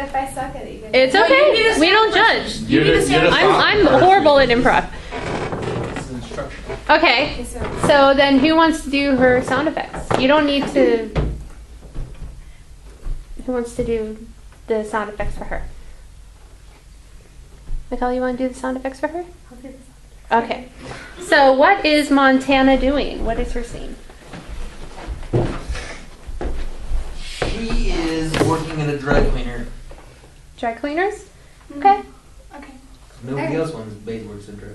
if I suck at it. It's No, okay. you need to We don't stand judge. You need to stand I'm horrible at improv. This is instructional. Okay. Okay, So then who wants to do her sound effects? You don't need to. Who wants to do the sound effects for her? Mikhail, you want to do the sound effects for her? I'll do this. Okay. So what is Montana doing? What is her scene? She is working at a dry cleaner. Dry cleaners? Okay. Okay. Nobody else wants works at dry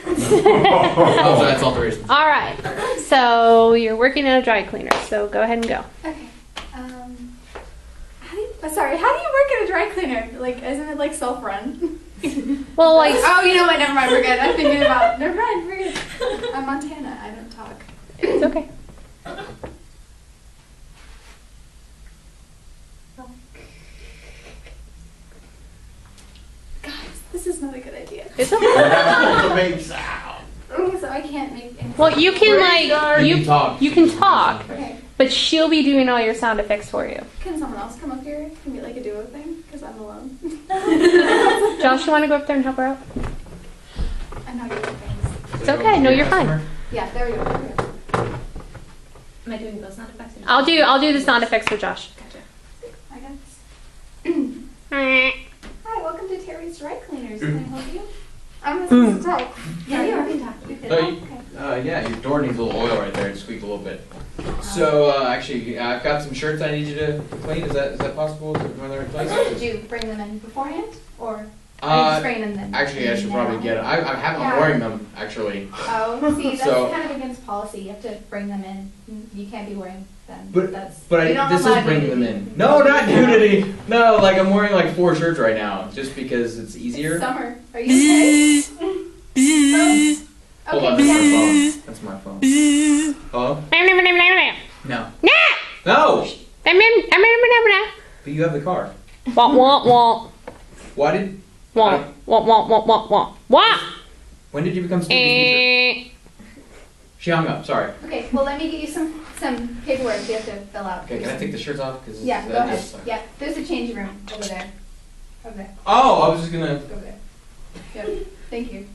Oh, so that's alterations. All right. So you're working at a dry cleaner. So go ahead and go. Okay. Sorry, how do you work at a dry cleaner? Like, isn't it like self-run? Well, like. Oh, you know what? Never mind. We're good. I'm thinking about. Never mind. We're good. I'm Montana. I don't talk. It's okay. Guys, this is not a good idea. It's okay. Make sound. Okay, so I can't make any. Well, you can like You can talk. You can talk, Okay. but she'll be doing all your sound effects for you. Can someone else come up here? Can we like a duo thing? Because I'm alone. Josh, you want to go up there and help her out? I'm not good at things. It's okay. No, you're fine. Yeah, there we go. There we go. Am I doing those sound effects? I'll do the sound effects for Josh. Gotcha. I got this. Hi, welcome to Terry's Dry Cleaners. Can I help you? I'm supposed to talk. Yeah, you can talk. You can. Oh, Okay. yeah, your door needs a little oil right there. It squeaked a little bit. So, actually, I've got some shirts I need you to clean. Is that possible? Is it one of the right place? Did you bring them in beforehand, or are you just bringing them then? Actually, I should probably get it. I'm Yeah. wearing them, actually. Oh, see, that's So- kind of against policy. You have to bring them in. You can't be wearing them. But- that's, But we don't this allow is bringing them nudity. in. No, not nudity. No, like I'm wearing like 4 shirts right now, just because it's easier. It's summer. Are you okay? Hold on, Okay, yeah. that's my phone. Hello? No. No! But you have the car. Why did? When did you become Snoopy's teacher? She hung up. Sorry. Okay, well, let me get you some paperwork you have to fill out. Okay, can I take the shirts off? Cause Yeah, go that ahead. is- Yeah, there's a change room over there. Over there. Oh, I was just gonna. Over there. Yep. Thank you.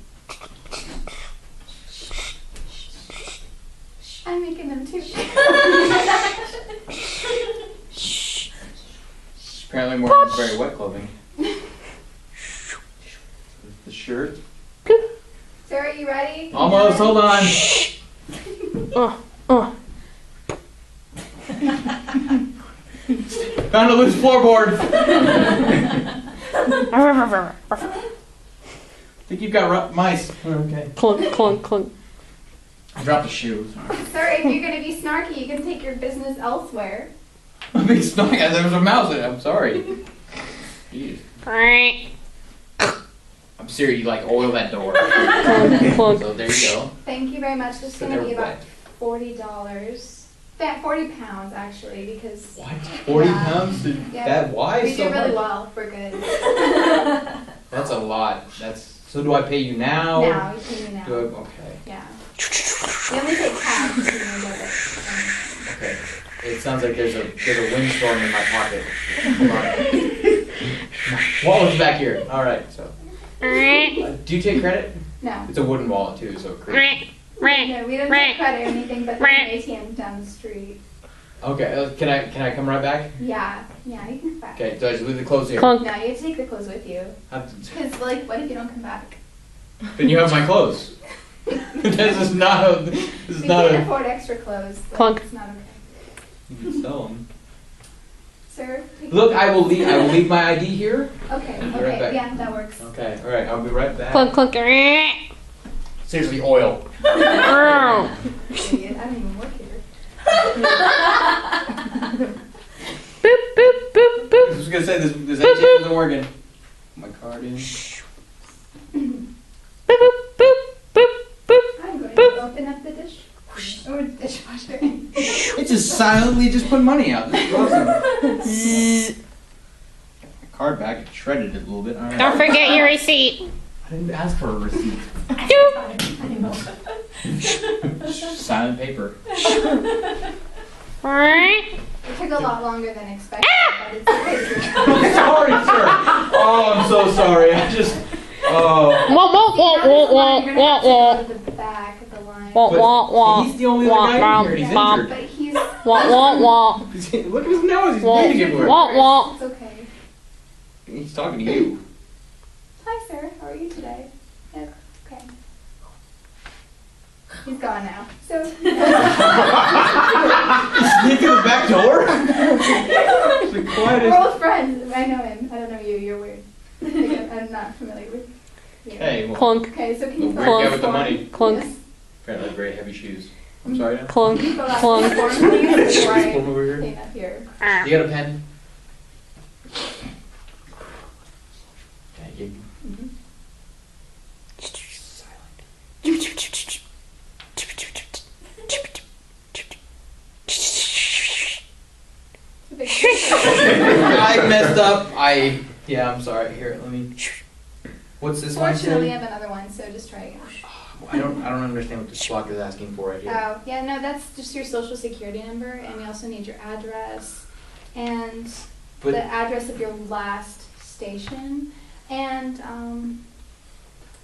I'm making them too. Apparently, I'm wearing very wet clothing. The shirt. Sarah, you ready? Almost. Hold on. Found a loose floorboard. Think you've got mice. Okay. Clunk, clunk, clunk. I dropped a shoe. Sorry. Sorry, if you're gonna be snarky, you can take your business elsewhere. I'm being snarky. There was a mouse in it. I'm sorry. Jeez. I'm serious. You like oil that door. So there you go. Thank you very much. This is So gonna they're be about wet. $40. Yeah, 40 pounds actually, because What? 40 Yeah. pounds? Yeah. That why we so do really much? well. We're good. That's a lot. So do I pay you now? Now, you pay me now. Do I, okay. Yeah. We only take cash. So you know that. Okay. It sounds like there's a windstorm in my pocket. Hold on. Wallet's back here. All right. So. Do you take credit? No. It's a wooden wallet too, so creepy. No, we don't take credit or anything, but there's an ATM down the street. Okay. Can I come right back? Yeah. Yeah, you can come back. Okay. Do I just leave the clothes here? Clunk. No, you have to take the clothes with you. Because, like, what if you don't come back? Then you have my clothes. This is not a. This is We not can't a. afford extra clothes. Like, Clunk. It's not okay. You can sell them. Sir? take Look, the I will clothes. leave my ID here. Okay, Be right okay, back. yeah, that works. Okay. All right. I'll be right back. Clunk, clunk. Seriously, oil. Idiot, I don't even work here. Boop, boop, boop, I boop. was gonna say this ATM isn't working. My card in. Boop, boop, boop, boop, boop. I'm going to open up the dish. Or dishwasher. It just silently just put money out. This is awesome. My card back. It shredded it a little bit. All right. Don't forget your receipt. I didn't ask for a receipt. Silent paper. It took a lot longer than expected, but it's okay. so sorry. I just. Oh. Wah, wah, wah, wah, wah, You're gonna have to wah, go to the back of the line. wah, wah, wah. He's the only other guy in here. He's Wah, injured. But he's. wah, wah, wah. Look at his nose. He's Wah, bleeding everywhere. wah, wah. It's okay. He's talking to you. Hi, sir. How are you today? Yeah, okay. He's gone now. So. Sneak in the back door? The We're quietest. old friends. I know him. I don't know you. You're weird. Like, I'm not familiar with you. Hey, well, Clunk, Okay, so can you weird fill out guy this with the form? money. clunk, Yes. Apparently have very heavy shoes. I'm sorry now. clunk, Can you fill out clunk. this form, please, before I Form over here. clean up here? You got a pen? Okay, you. Mhm. I messed up. Yeah, I'm sorry. Here, let me. What's this one Fortunately, I say? have another one, so just try again. I don't understand what this block is asking for right here. Oh, yeah, no, that's just your social security number, and we also need your address, and But- the address of your last station, and,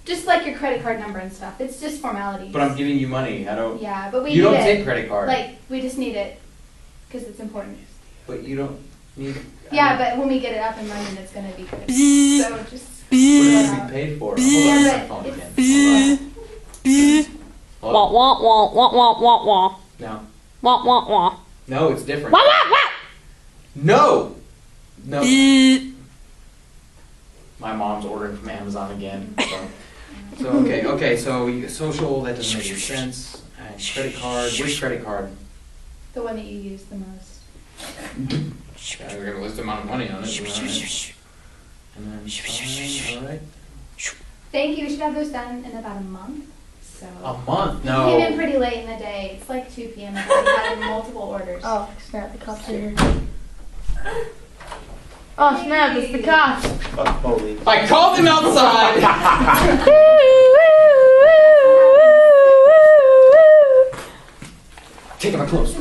just like your credit card number and stuff. It's just formalities. But I'm giving you money. I don't. Yeah, but we You need don't it. take credit card. Like, we just need it, because it's important. But you don't need. Yeah, but when we get it up and running, it's gonna be good. So just. What is it be paid for? Hold on, Yeah, my but phone it's- again. Hold wah, on. wah, wah, wah, wah, wah, wah, No. wah, wah, wah. No, it's different. Wah, wah, wah. No! No. My mom's ordering from Amazon again. So okay, so social, that doesn't make any sense. And credit card, which credit card? The one that you use the most. Yeah, we're gonna list the amount of money on it. Alright. And then fine, alright. Thank you, we should have those done in about a month, so. A month? You came in No. pretty late in the day, it's like 2 PM, and we had multiple orders. Oh, snap, the cops are here. Oh, snap, it's the cops. I called him outside! Take my clothes.